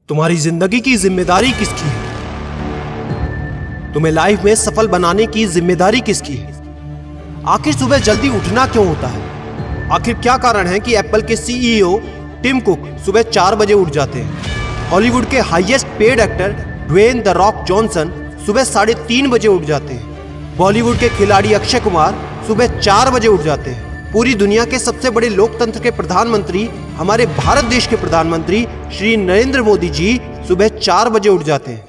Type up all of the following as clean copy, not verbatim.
तुम्हारी जिंदगी की जिम्मेदारी किसकी है? तुम्हें लाइफ में सफल बनाने की जिम्मेदारी किसकी है? आखिर सुबह जल्दी उठना क्यों होता है? आखिर क्या कारण है कि एप्पल के सीईओ टिम कुक सुबह 4 बजे उठ जाते हैं? हॉलीवुड के highest paid actor Dwayne the Rock Johnson सुबह 3:30 बजे उठ जाते हैं। बॉलीवुड के खिलाड़ी अक्षय कुमार सुबह 4 बजे उठ जाते हैं। पूरी दुनिया के सबसे बड़े लोकतंत्र के प्रधानमंत्री, हमारे भारत देश के प्रधानमंत्री श्री नरेंद्र मोदी जी सुबह 4 बजे उठ जाते हैं।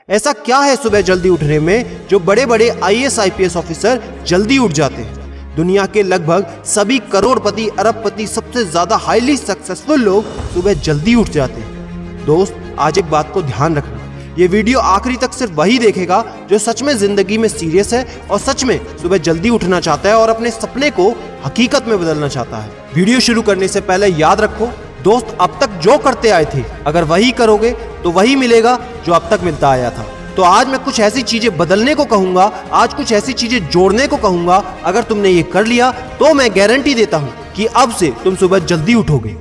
ऐसा क्या है सुबह जल्दी उठने में जो बड़े बड़े आईएएस आईपीएस ऑफिसर जल्दी उठ जाते हैं? दुनिया के लगभग सभी करोड़पति, अरबपति, सबसे ज्यादा हाईली सक्सेसफुल लोग सुबह जल्दी उठ जाते हैं। दोस्त, आज एक बात को ध्यान रखना, ये वीडियो आखिरी तक सिर्फ वही देखेगा जो सच में जिंदगी में सीरियस है और सच में सुबह जल्दी उठना चाहता है और अपने सपने को हकीकत में बदलना चाहता है। वीडियो शुरू करने से पहले याद रखो दोस्त, अब तक जो करते आए थे अगर वही करोगे तो वही मिलेगा जो अब तक मिलता आया था। तो आज मैं कुछ ऐसी चीजें बदलने को कहूंगा, आज कुछ ऐसी चीजें जोड़ने को कहूंगा। अगर तुमने ये कर लिया तो मैं गारंटी देता हूं कि अब से तुम सुबह जल्दी उठोगे।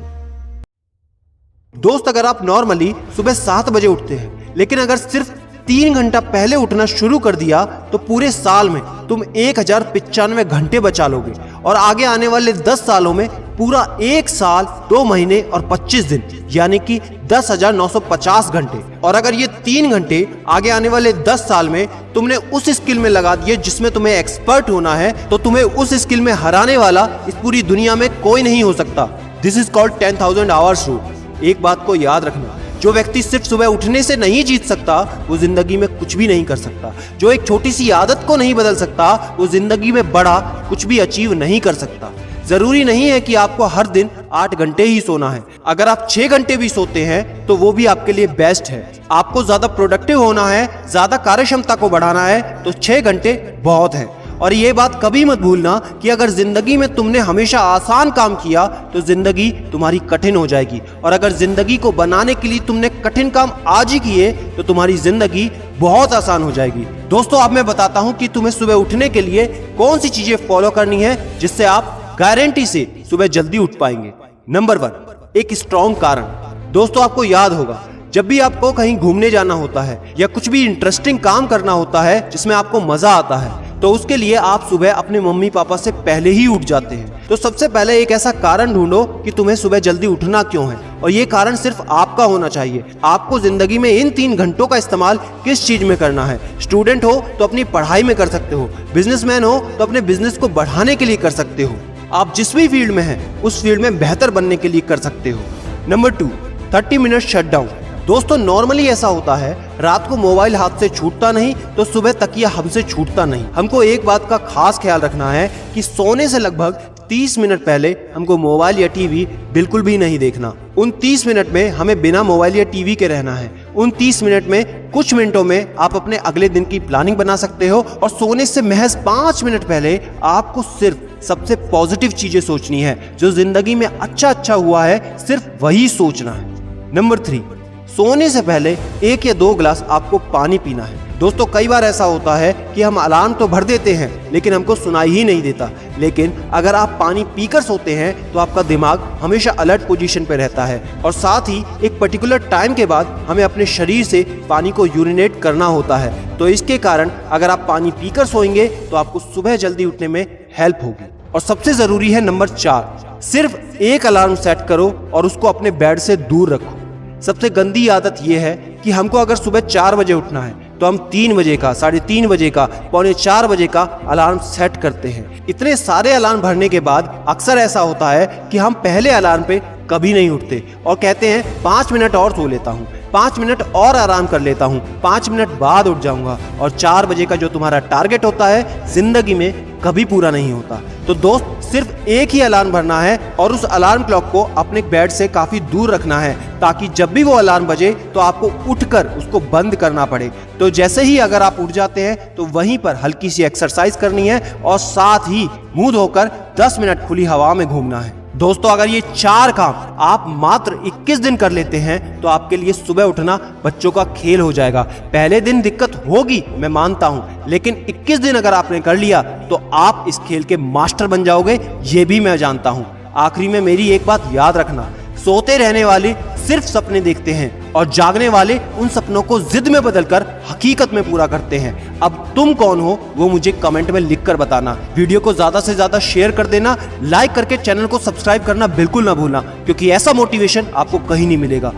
दोस्त, अगर आप नॉर्मली सुबह 7 बजे उठते हैं लेकिन अगर सिर्फ 3 घंटा पहले उठना शुरू कर दिया तो पूरे साल में तुम 1095 घंटे बचा लोगे और आगे आने वाले 10 सालों में पूरा 1 साल 2 महीने और 25 दिन यानी कि 10,950 घंटे। और अगर ये 3 घंटे आगे आने वाले 10 साल में तुमने उस स्किल में लगा दिए जिसमें तुम्हें एक्सपर्ट होना है तो तुम्हें उस स्किल में हराने वाला इस पूरी दुनिया में कोई नहीं हो सकता। This is called 10,000 hours rule. एक बात को याद रखना, जो व्यक्ति सिर्फ सुबह उठने से नहीं जीत सकता वो जिंदगी में कुछ भी नहीं कर सकता। जो एक छोटी सी आदत को नहीं बदल सकता वो जिंदगी में बड़ा कुछ भी अचीव नहीं कर सकता। जरूरी नहीं है कि आपको हर दिन 8 घंटे ही सोना है। अगर आप 6 घंटे भी सोते हैं तो वो भी आपके लिए बेस्ट है। आपको ज्यादा प्रोडक्टिव होना है, ज्यादा कार्यक्षमता को बढ़ाना है तो 6 घंटे बहुत है। और ये बात कभी मत भूलना कि अगर जिंदगी में तुमने हमेशा आसान काम किया तो जिंदगी तुम्हारी कठिन हो जाएगी और अगर जिंदगी को बनाने के लिए तुमने कठिन काम आज ही किए तो तुम्हारी जिंदगी बहुत आसान हो जाएगी। दोस्तों, अब मैं बताता हूं कि तुम्हें सुबह उठने के लिए कौन सी चीजें फॉलो करनी है जिससे आप गारंटी से सुबह जल्दी उठ पाएंगे। नंबर 1, एक स्ट्रॉन्ग कारण। दोस्तों, आपको याद होगा जब भी आपको कहीं घूमने जाना होता है या कुछ भी इंटरेस्टिंग काम करना होता है जिसमें आपको मजा आता है तो उसके लिए आप सुबह अपने मम्मी पापा से पहले ही उठ जाते हैं। तो सबसे पहले एक ऐसा कारण ढूंढो कि तुम्हें सुबह जल्दी उठना क्यों है और ये कारण सिर्फ आपका होना चाहिए। आपको जिंदगी में इन 3 घंटों का इस्तेमाल किस चीज में करना है? स्टूडेंट हो तो अपनी पढ़ाई में कर सकते हो, बिजनेसमैन हो तो अपने बिजनेस को बढ़ाने के लिए कर सकते हो, आप जिस भी फील्ड में हैं उस फील्ड में बेहतर बनने के लिए कर सकते हो। Number 2, 30 minute shutdown. दोस्तों, नॉर्मली ऐसा होता है रात को मोबाइल हाथ से छूटता नहीं तो सुबह तकिया हमसे छूटता नहीं। हमको एक बात का खास ख्याल रखना है कि सोने से लगभग 30 मिनट पहले हमको मोबाइल या टीवी बिल्कुल भी नहीं देखना। उन 30 मिनट में हमें बिना मोबाइल या टीवी के रहना है। उन 30 मिनट में कुछ मिनटों में आप अपने अगले दिन की प्लानिंग बना सकते हो और सोने से महज 5 मिनट पहले आपको सिर्फ सबसे पॉजिटिव चीजें सोचनी है। जो जिंदगी में अच्छा हुआ है सिर्फ वही सोचना है। नंबर 3, सोने से पहले 1 या 2 गिलास आपको पानी पीना है। दोस्तों, कई बार ऐसा होता है कि हम अलार्म तो भर देते हैं लेकिन हमको सुनाई ही नहीं देता। लेकिन अगर आप पानी पीकर सोते हैं तो आपका दिमाग हमेशा अलर्ट पोजीशन पे रहता है और साथ ही एक पर्टिकुलर टाइम के बाद हमें अपने शरीर से पानी को यूरिनेट करना होता है। तो इसके कारण अगर आप पानी पीकर सोएंगे तो आपको सुबह जल्दी उठने में हेल्प होगी। और सबसे जरूरी है नंबर 4, सिर्फ एक अलार्म सेट करो और उसको अपने बेड से दूर रखो। सबसे गंदी आदत यह है कि हमको अगर सुबह 4 बजे उठना है तो हम 3 बजे का, 3:30 बजे का, 3:45 बजे का अलार्म सेट करते हैं। इतने सारे अलार्म भरने के बाद अक्सर ऐसा होता है कि हम पहले अलार्म पे कभी नहीं उठते और कहते हैं 5 मिनट और सो लेता हूँ, 5 मिनट और आराम कर लेता हूँ, 5 मिनट बाद उठ जाऊंगा। और 4 बजे का जो तुम्हारा टारगेट होता है जिंदगी में कभी पूरा नहीं होता। तो दोस्त, सिर्फ एक ही अलार्म भरना है और उस अलार्म क्लॉक को अपने बेड से काफी दूर रखना है ताकि जब भी वो अलार्म बजे तो आपको उठकर उसको बंद करना पड़े। तो जैसे ही अगर आप उठ जाते हैं तो वहीं पर हल्की सी एक्सरसाइज करनी है और साथ ही मुंह धोकर 10 मिनट खुली हवा में घूमना है। दोस्तों, अगर ये 4 काम आप मात्र 21 दिन कर लेते हैं तो आपके लिए सुबह उठना बच्चों का खेल हो जाएगा। पहले दिन दिक्कत होगी, मैं मानता हूं, लेकिन 21 दिन अगर आपने कर लिया तो आप इस खेल के मास्टर बन जाओगे, ये भी मैं जानता हूं। आखिरी में मेरी एक बात याद रखना, सोते रहने वाले सिर्फ सपने देखते हैं और जागने वाले उन सपनों को जिद में बदलकर हकीकत में पूरा करते हैं। अब तुम कौन हो वो मुझे कमेंट में लिखकर बताना। वीडियो को ज्यादा से ज्यादा शेयर कर देना, लाइक करके चैनल को सब्सक्राइब करना बिल्कुल ना भूलना, क्योंकि ऐसा मोटिवेशन आपको कहीं नहीं मिलेगा।